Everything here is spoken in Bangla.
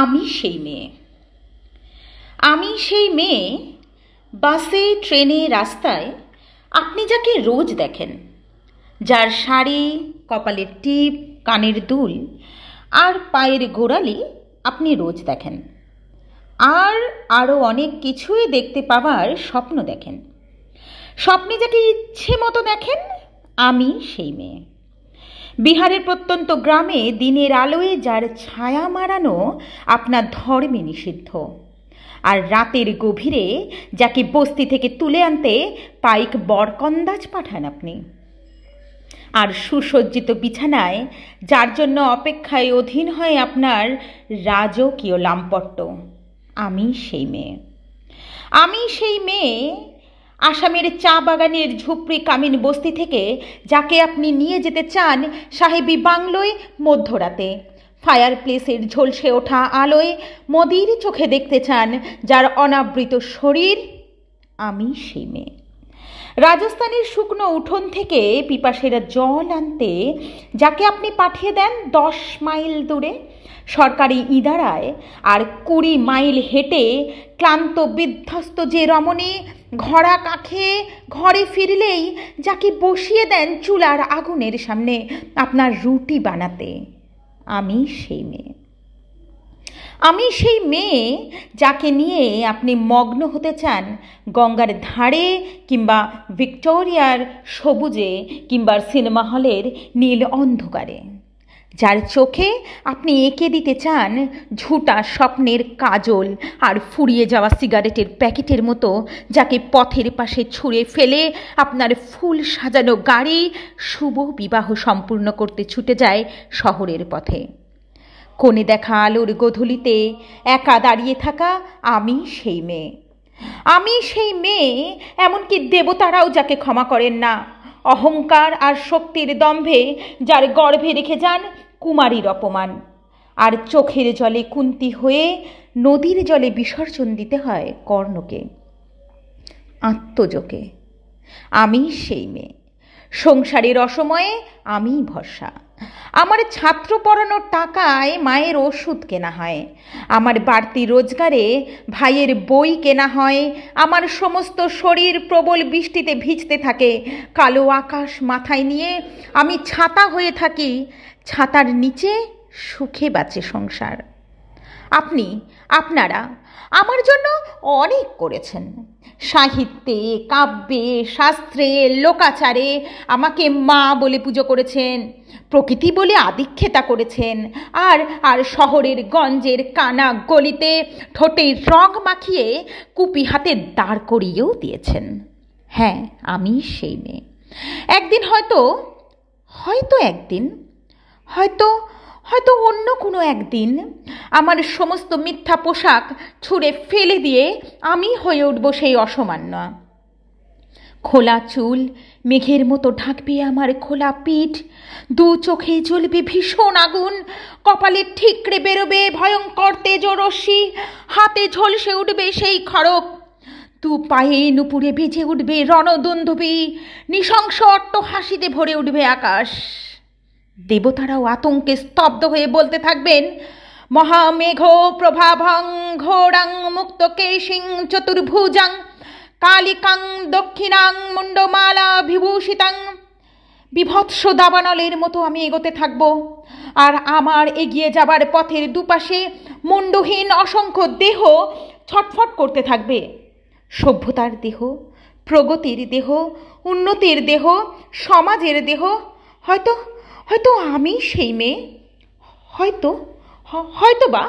আমি সেই মেয়ে। আমি সেই মেয়ে, বাসে, ট্রেনে, রাস্তায় আপনি যাকে রোজ দেখেন, যার শাড়ি, কপালের টিপ, কানের দুল আর পায়ের গোড়ালি আপনি রোজ দেখেন, আর আরও অনেক কিছুই দেখতে পাওয়ার স্বপ্ন দেখেন। স্বপ্নে যাকে ইচ্ছে মতো দেখেন, আমি সেই মেয়ে। বিহারের প্রত্যন্ত গ্রামে দিনের আলোয় যার ছায়া মারানো আপনার ধর্মে নিষিদ্ধ, আর রাতের গভীরে যাকে বস্তি থেকে তুলে আনতে পাইক বরকন্দাজ পাঠান আপনি, আর সুসজ্জিত বিছানায় যার জন্য অপেক্ষায় অধীন হয় আপনার রাজকীয় লাম্পট্য, আমি সেই মেয়ে। আমি সেই মেয়ে, আসামের চা বাগানের ঝুপড়ি কামিন বস্তি থেকে যাকে আপনি নিয়ে যেতে চান সাহেবী বাংলোয় মধ্যরাতে, ফায়ার প্লেসের ঝলসে ওঠা আলোয় মদির চোখে দেখতে চান যার অনাবৃত শরীর, আমি সেই মেয়ে। রাজস্থানের শুকনো উঠোন থেকে পিপাসেরা জল আনতে যাকে আপনি পাঠিয়ে দেন 10 মাইল দূরে সরকারি ইদারায়, আর 20 মাইল হেঁটে ক্লান্ত বিধ্বস্ত যে রমণী ঘোড়া কাঁখে ঘরে ফিরলেই যাকে বসিয়ে দেন চুলার আগুনের সামনে আপনার রুটি বানাতে, আমি সেই মেয়ে। আমি সেই মেয়ে যাকে নিয়ে আপনি মগ্ন হতে চান গঙ্গার ধারে, কিংবা ভিক্টোরিয়ার সবুজে, কিংবা সিনেমা হলের নীল অন্ধকারে, যার চোখে আপনি এঁকে দিতে চান ঝুটা স্বপ্নের কাজল আর ফুরিয়ে যাওয়া সিগারেটের প্যাকেটের মতো, যাকে পথের পাশে ছুঁড়ে ফেলে আপনার ফুল সাজানো গাড়ি শুভ বিবাহ সম্পূর্ণ করতে ছুটে যায় শহরের পথে। কোণে দেখা আলোর গোধূলিতে একা দাঁড়িয়ে থাকা আমি সেই মেয়ে। আমি সেই মেয়ে, এমনকি দেবতারাও যাকে ক্ষমা করেন না, অহংকার আর শক্তির দম্ভে যার গর্ভে রেখে যান কুমারীর অপমান, আর চোখের জলে কুন্তি হয়ে নদীর জলে বিসর্জন দিতে হয় কর্ণকে, আত্মজোকে। আমি সেই মেয়ে। সংসারের অসময়ে আমি ভরসা। আমার ছাত্র পড়ানোর টাকায় মায়ের ওষুধ কেনা হয়, আমার বাড়তি রোজগারে ভাইয়ের বই কেনা হয়, আমার সমস্ত শরীর প্রবল বৃষ্টিতে ভিজতে থাকে, কালো আকাশ মাথায় নিয়ে আমি ছাতা হয়ে থাকি, ছাতার নিচে সুখে বাঁচে সংসার। আপনারা আমার জন্য অনেক করেছেন, সাহিত্যে, কাব্যে, শাস্ত্রে, লোকাচারে আমাকে মা বলে পুজো করেছেন, প্রকৃতি বলে আদিক্ষেতা করেছেন, আর শহরের গঞ্জের কানা গলিতে ঠোঁটে রং মাখিয়ে কুপি হাতে দাঁড় করিয়েও দিয়েছেন। হ্যাঁ, আমি সেই মেয়ে। একদিন হয়তো অন্য কোনো একদিন আমার সমস্ত মিথ্যা পোশাক ছুঁড়ে ফেলে দিয়ে আমি হয়ে উঠব সেই অসামান্য। খোলা চুল মেঘের মতো ঢাকবে আমার খোলা পিঠ, 2 চোখে জ্বলবে ভীষণ আগুন, কপালে ঠিকরে বেরোবে ভয়ঙ্কর তেজরশ্মি, হাতে ঝলসে উঠবে সেই খড়গ, 2 পায়ে নুপুরে বেজে উঠবে রণদুন্দুভি, নৃশংস অট্টহাসিতে ভরে উঠবে আকাশ। দেবতারাও আতঙ্কে স্তব্ধ হয়ে বলতে থাকবেন, মহামেঘ প্রভাভং ঘোরাং মুক্তকেশিং চতুর্ভুজাং কালিকাং দক্ষিণাং মুন্ডমালা বিভূষিতাং। বিভৎস দাবানলের মতো আমি এগোতে থাকব, আর আমার এগিয়ে যাবার পথের দুপাশে মুন্ডহীন অসংখ্য দেহ ছটফট করতে থাকবে। সভ্যতার দেহ, প্রগতির দেহ, উন্নতির দেহ, সমাজের দেহ। হয়তো আমি সেই মেয়ে, হয়তো বা